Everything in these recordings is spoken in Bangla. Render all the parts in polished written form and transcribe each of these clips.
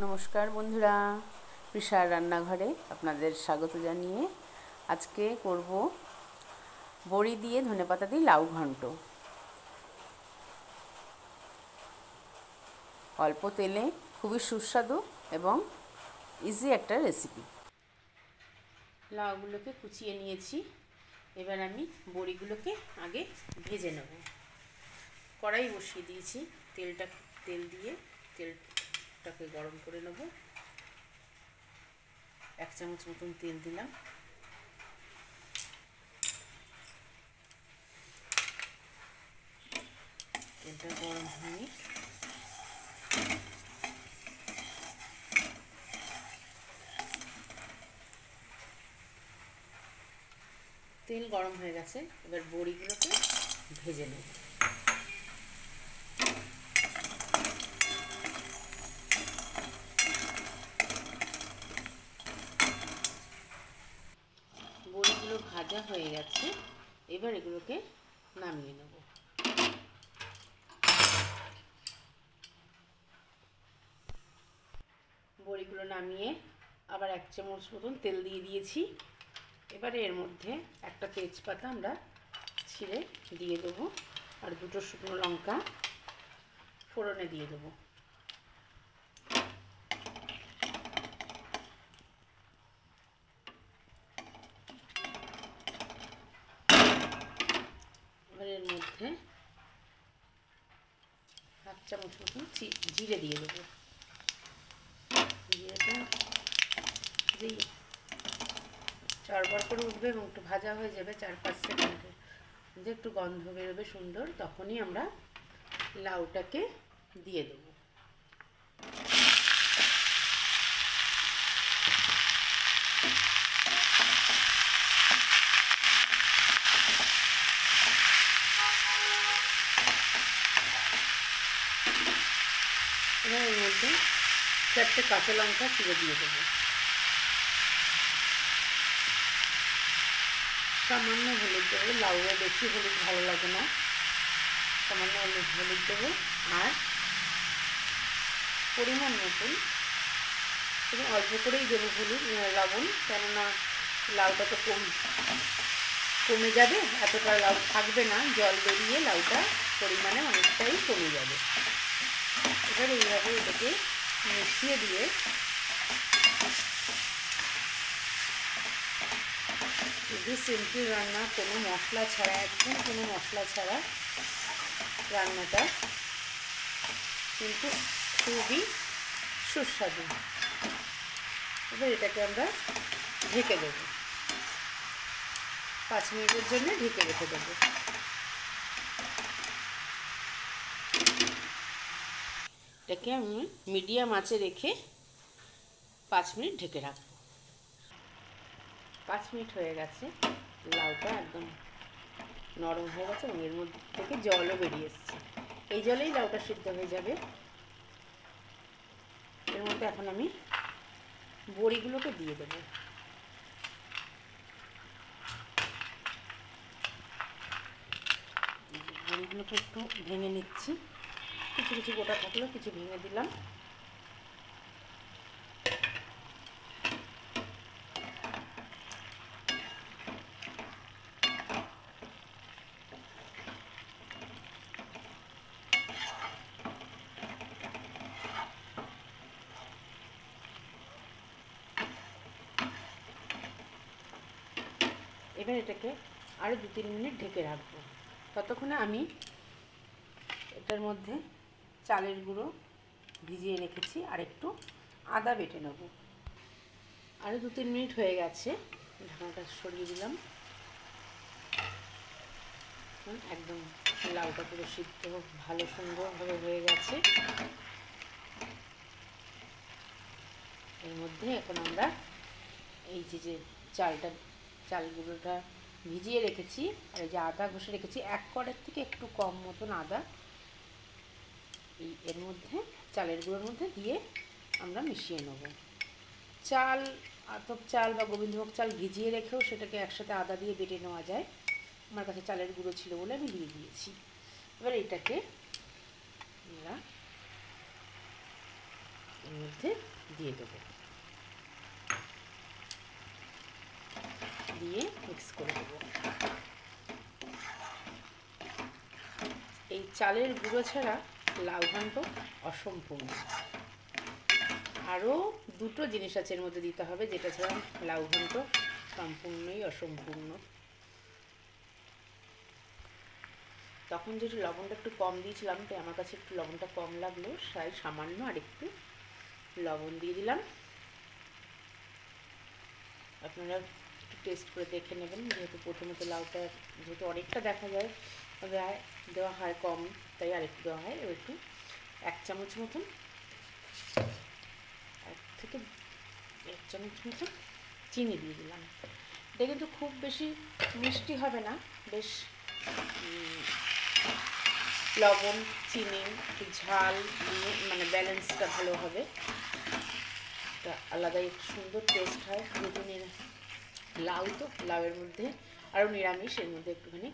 নমস্কার বন্ধুরা, পৃষার রান্নাঘরে আপনাদের স্বাগত জানিয়ে আজকে করব বড়ি দিয়ে ধনেপাতা দিয়ে লাউ ঘন্ট। অল্প তেলে খুবই সুস্বাদু এবং ইজি একটা রেসিপি। লাউগুলোকে কুচিয়ে নিয়েছি, এবার আমি বড়িগুলোকে আগে ভেজে নেব। কড়াই বসিয়ে দিয়েছি, তেল দিয়ে তেলটাকে গরম করে নেব। 1 চামচ মতন তেল দিলাম। তেলটা গরম হয়ে তেল গরম হয়ে গেছে, এবার বড়িগুলোকে ভেজে নেব। বড়িগুলো ভাজা হয়ে গেছে, এবার এগুলোকে নামিয়ে নেব। বড়িগুলো নামিয়ে আবার 1 চামচ মতন তেল দিয়ে দিয়েছি। এবারে এর মধ্যে একটা তেজপাতা আমরা ছিঁড়ে দিয়ে দেবো, আর 2টো শুকনো লঙ্কা ফোড়নে দিয়ে দেবো। এবার এর মধ্যে 1 চামচ মতন জিরে দিয়ে দেবো। জিরেটা যেই চড়বড় করে উঠবে এবং একটু ভাজা হয়ে যাবে 4-5 সেকেন্ডে, যে একটু গন্ধ বেরোবে সুন্দর, তখনই আমরা লাউটাকে দিয়ে দেবো। এবার এর মধ্যে 4টে কাঁচা লঙ্কা চিড়ে দিয়ে দেবো। সামান্য হলুদ দেবো, লাউয়ে বেশি হলুদ ভালো লাগে না, সামান্য হলুদ দেবো। আর পরিমাণ মতন এবং অল্প করেই দেবো লবণ, কেননা লাউটা তো কমে যাবে, এতটা লাউ থাকবে না, জল বেরিয়ে লাউটা পরিমাণে অনেকটাই কমে যাবে। এবার এইভাবে এটাকে মিশিয়ে দিয়ে খুবই সিম্পল রান্না, কোনো মশলা ছাড়া, একদম কোনো মশলা ছাড়া রান্নাটা, কিন্তু খুবই সুস্বাদু। এবার এটাকে আমরা ঢেকে দেবো, 5 মিনিটের জন্য ঢেকে রেখে দেবো। এটাকে আমি মিডিয়াম আঁচে রেখে 5 মিনিট ঢেকে রাখবো। 5 মিনিট হয়ে গেছে, লাউটা একদম নরম হয়ে গেছে এবং এর মধ্যে থেকে জলও বেরিয়ে এসছে। এই জলেই লাউটা সিদ্ধ হয়ে যাবে। এর মধ্যে এখন আমি বড়িগুলোকে দিয়ে দেবো। বড়িগুলোকে একটু ভেঙে নিচ্ছি, কিছু কিছু গোটা থাকলেও কিছু ভেঙে দিলাম। এবার এটাকে আরও 2-3 মিনিট ঢেকে রাখবো। ততক্ষণে আমি এটার মধ্যে চালের গুঁড়ো ভিজিয়ে রেখেছি, আর একটু আদা বেটে নেব। আরও 2-3 মিনিট হয়ে গেছে, ঢাকনাটা সরিয়ে দিলাম। একদম লাউটা পুরো সিদ্ধ ভালো সুন্দরভাবে হয়ে গেছে। এর মধ্যে এখন আমরা এই যে চাল গুঁড়োটা ভিজিয়ে রেখেছি, আর এই যে আদা ঘষে রেখেছি, 1 কোয়ারের থেকে একটু কম মতন আদা এর মধ্যে চালের গুঁড়োর মধ্যে দিয়ে আমরা মিশিয়ে নেব। আতপ চাল বা গোবিন্দভোগ চাল ভিজিয়ে রেখেও সেটাকে একসাথে আদা দিয়ে বেটে নেওয়া যায়। আমার কাছে চালের গুঁড়ো ছিল বলে আমি দিয়ে দিয়েছি। এবার এটাকে আমরা এর মধ্যে দিয়ে দেবো, দিয়ে মিক্স করে দেবো। এই চালের গুঁড়ো ছাড়া লাউ ঘন্ট অসম্পূর্ণ। আরও দুটো জিনিস আছে এর মধ্যে দিতে হবে, যেটা ছাড়া লাউ ঘন্ট সম্পূর্ণই অসম্পূর্ণ। তখন যেহেতু লবণটা একটু কম দিয়েছিলাম, তাই আমার কাছে একটু লবণটা কম লাগলো, তাই সামান্য আর একটু লবণ দিয়ে দিলাম। আপনারা একটু টেস্ট করে দেখে নেবেন, যেহেতু প্রথমত লাউটা যেহেতু অনেকটা দেখা যায় দেওয়া হয় কম, তাই আরেকটু দেওয়া হয়। এবার একটু 1 চামচ মতন, 1 থেকে 1 চামচ মতন চিনি দিয়ে দিলাম। এটা কিন্তু খুব বেশি মিষ্টি হবে না, বেশ লবণ চিনি একটু ঝাল দিয়ে মানে ব্যালেন্সটা ভালো হবে, একটা আলাদাই একটু সুন্দর টেস্ট হয়। যেহেতু লাউ তো লাউয়ের মধ্যে আরও নিরামিষ, এর মধ্যে একটুখানি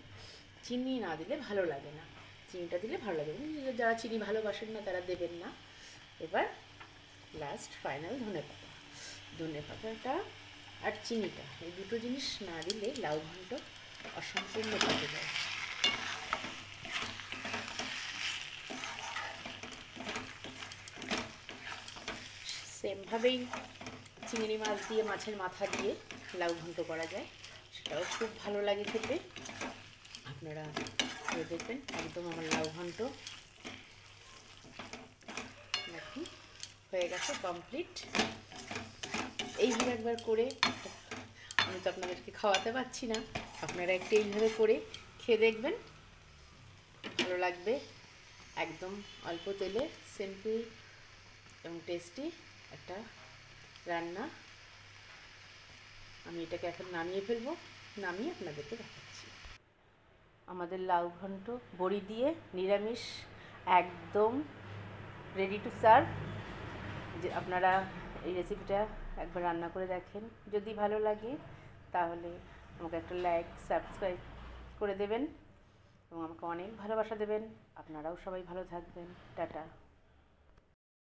চিনি না দিলে ভালো লাগে না, চিনিটা দিলে ভালো লাগে। যারা চিনি ভালোবাসেন না তারা দেবেন না। এবার লাস্ট ফাইনাল ধনে পাতাটা আর চিনিটা, এই দুটো জিনিস না দিলে লাউ ঘন্ট অসম্পূর্ণ থাকে যায়। সেমভাবেই চিংড়ি মাছ দিয়ে মাছের মাথা দিয়ে লাউ ঘন্ট করা যায়, সেটাও খুব ভালো লাগে খেতে। আপনারা করে দেখবেন। একদম আমার লাউ ঘন্ট নাকি হয়ে গেছে কমপ্লিট। এইভাবে একবার করে, আমি তো আপনাদেরকে খাওয়াতে পারছি না, আপনারা একটু এইভাবে করে খেয়ে দেখবেন, ভালো লাগবে। একদম অল্প তেলে সিম্পল এবং টেস্টি একটা রান্না। আমি এটাকে এখন নামিয়ে ফেলবো, নামিয়ে আপনাদেরকে দেখাচ্ছি। আমাদের লাউ ঘন্ট বড়ি দিয়ে নিরামিষ একদম রেডি টু সার্ভ। যে আপনারা এই রেসিপিটা একবার রান্না করে দেখেন, যদি ভালো লাগে তাহলে আমাকে একটা লাইক সাবস্ক্রাইব করে দেবেন এবং আমাকে অনেক ভালোবাসা দেবেন। আপনারাও সবাই ভালো থাকবেন। টাটা।